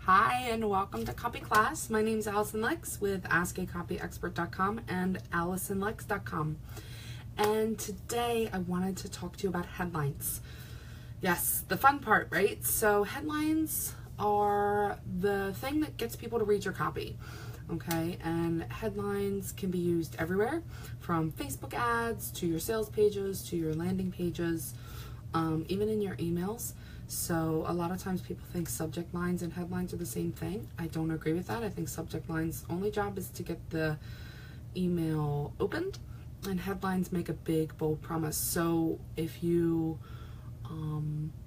Hi and welcome to Copy Class. My name is Alyson Lex with AskACopyExpert.com and AlysonLex.com. And today I wanted to talk to you about headlines. Yes, the fun part, right? So headlines are the thing that gets people to read your copy. Okay, and headlines can be used everywhere, from Facebook ads to your sales pages to your landing pages, even in your emails. So a lot of times people think subject lines and headlines are the same thing. I don't agree with that. I think subject lines' only job is to get the email opened, and headlines make a big, bold promise. So if you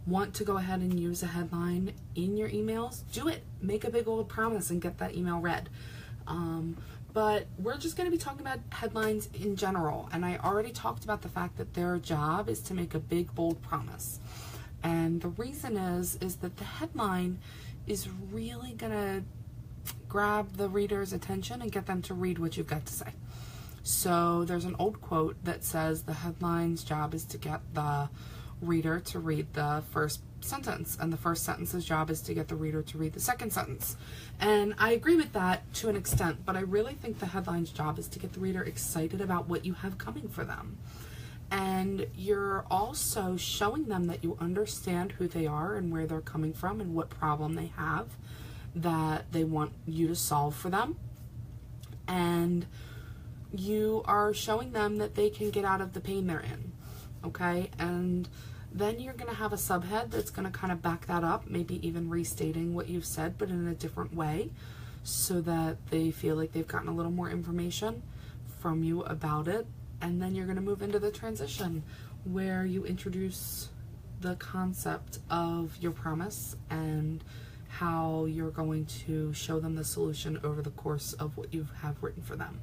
want to go ahead and use a headline in your emails, do it. Make a big, bold promise and get that email read. But we're just going to be talking about headlines in general. And I already talked about the fact that their job is to make a big, bold promise. And the reason is that the headline is really going to grab the reader's attention and get them to read what you've got to say. So there's an old quote that says the headline's job is to get the reader to read the first sentence, and the first sentence's job is to get the reader to read the second sentence. And I agree with that to an extent, but I really think the headline's job is to get the reader excited about what you have coming for them. And you're also showing them that you understand who they are and where they're coming from and what problem they have that they want you to solve for them. And you are showing them that they can get out of the pain they're in. Okay? And then you're going to have a subhead that's going to kind of back that up, maybe even restating what you've said, but in a different way, so that they feel like they've gotten a little more information from you about it. And then you're going to move into the transition where you introduce the concept of your promise and how you're going to show them the solution over the course of what you have written for them.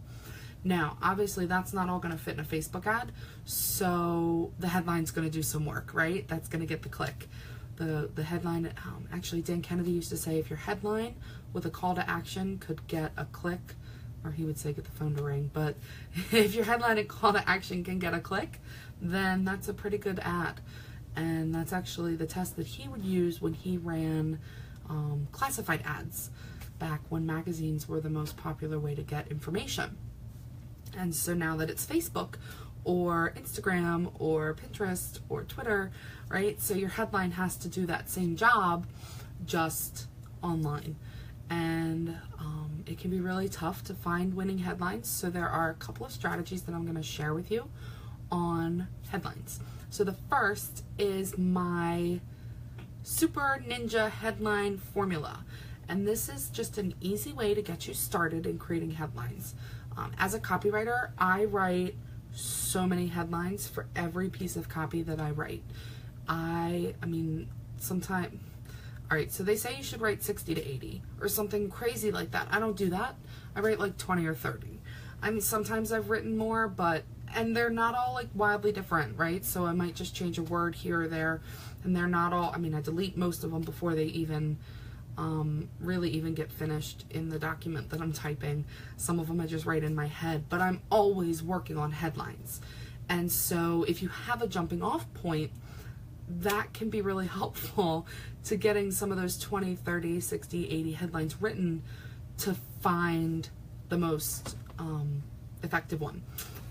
Now, obviously, that's not all going to fit in a Facebook ad, so the headline's going to do some work, right? That's going to get the click. The headline, actually, Dan Kennedy used to say, if your headline with a call to action could get a click, or he would say get the phone to ring, but if your headline and call to action can get a click, then that's a pretty good ad. And that's actually the test that he would use when he ran classified ads back when magazines were the most popular way to get information. And so now that it's Facebook or Instagram or Pinterest or Twitter, right? So your headline has to do that same job, just online. And it can be really tough to find winning headlines. So there are a couple of strategies that I'm going to share with you on headlines. So the first is my super ninja headline formula. And this is just an easy way to get you started in creating headlines. As a copywriter, I write so many headlines for every piece of copy that I write. I mean, sometimes, all right, so they say you should write 60 to 80 or something crazy like that. I don't do that. I write like 20 or 30. I mean, sometimes I've written more, and they're not all like wildly different, right? So I might just change a word here or there, and they're not all, I mean, I delete most of them before they even really even get finished in the document that I'm typing. Some of them I just write in my head, but I'm always working on headlines. And so if you have a jumping off point, that can be really helpful to getting some of those 20, 30, 60, 80 headlines written to find the most effective one.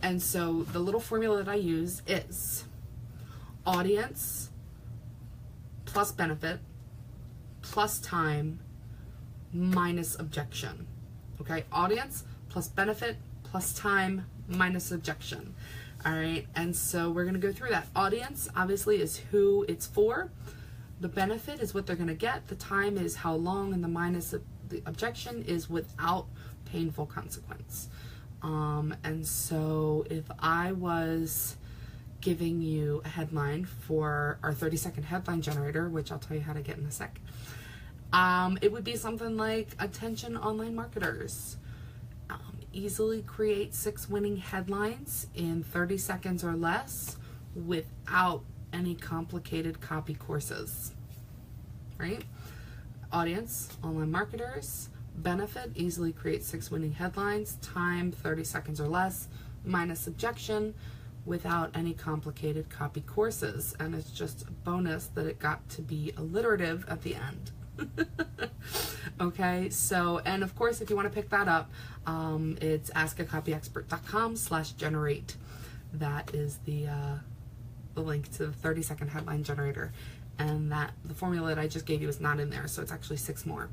And so the little formula that I use is audience plus benefit plus time minus objection. Okay, audience plus benefit plus time minus objection. All right, and so we're going to go through that. Audience, obviously, is who it's for. The benefit is what they're going to get. The time is how long, and the minus of the objection is without painful consequence. And so if I was giving you a headline for our 30-second headline generator, which I'll tell you how to get in a sec, it would be something like, attention online marketers. Easily create 6 winning headlines in 30 seconds or less without any complicated copy courses, right? Audience, online marketers. Benefit, easily create 6 winning headlines. Time, 30 seconds or less, minus objection, without any complicated copy courses. And it's just a bonus that it got to be alliterative at the end. Okay, so, and of course, if you want to pick that up, it's askacopyexpert.com/generate. That is the link to the 30-second headline generator. And that the formula that I just gave you is not in there, so it's actually 6 more.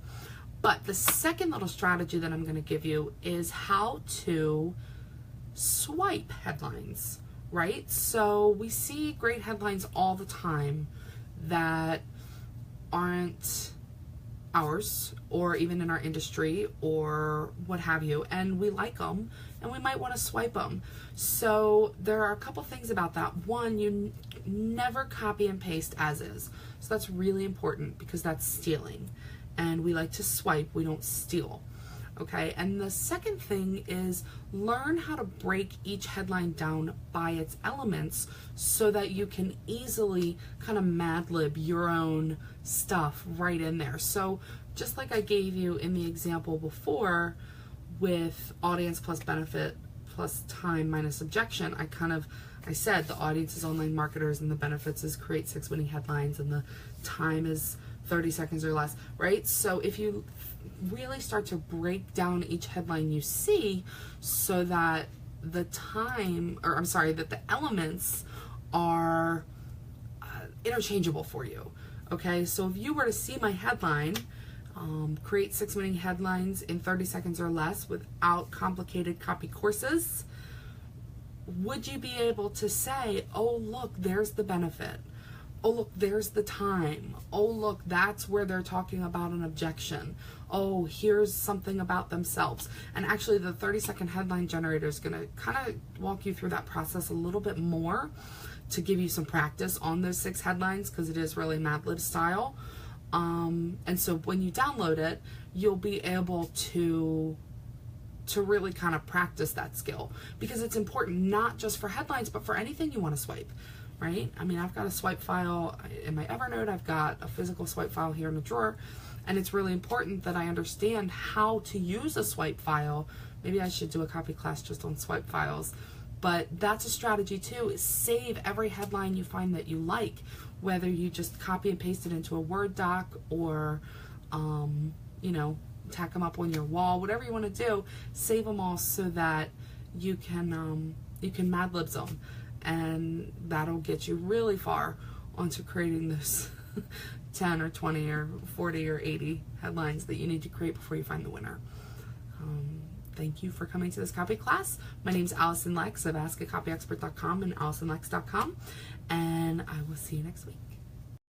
But the second little strategy that I'm going to give you is how to swipe headlines, right? So we see great headlines all the time that aren't ours, or even in our industry, or what have you, and we like them and we might want to swipe them. So there are a couple things about that. One, you never copy and paste as is, so that's really important because that's stealing, and we like to swipe, we don't steal. Okay, and the second thing is learn how to break each headline down by its elements so that you can easily kind of Mad Lib your own stuff right in there. So just like I gave you in the example before with audience plus benefit plus time minus objection, I said the audience is online marketers and the benefits is create 6 winning headlines and the time is 30 seconds or less, right? So if you really start to break down each headline you see so that the elements are interchangeable for you. Okay, so if you were to see my headline, create 6 winning headlines in 30 seconds or less without complicated copy courses, would you be able to say, oh look, there's the benefit, oh look, there's the time, oh look, that's where they're talking about an objection, oh here's something about themselves. And actually the 30-second headline generator is going to kind of walk you through that process a little bit more to give you some practice on those 6 headlines, because it is really Mad Lib style. And so when you download it, you'll be able to really kind of practice that skill, because it's important not just for headlines but for anything you want to swipe, right? I mean, I've got a swipe file in my Evernote, I've got a physical swipe file here in the drawer, and it's really important that I understand how to use a swipe file. Maybe I should do a copy class just on swipe files, but that's a strategy too, is save every headline you find that you like, whether you just copy and paste it into a Word doc or you know, tack them up on your wall, whatever you want to do, save them all so that you can Mad Libs them, and that'll get you really far onto creating those 10 or 20 or 40 or 80 headlines that you need to create before you find the winner. Thank you for coming to this copy class. My name is Alyson Lex of askacopyexpert.com and AlysonLex.com, and I will see you next week.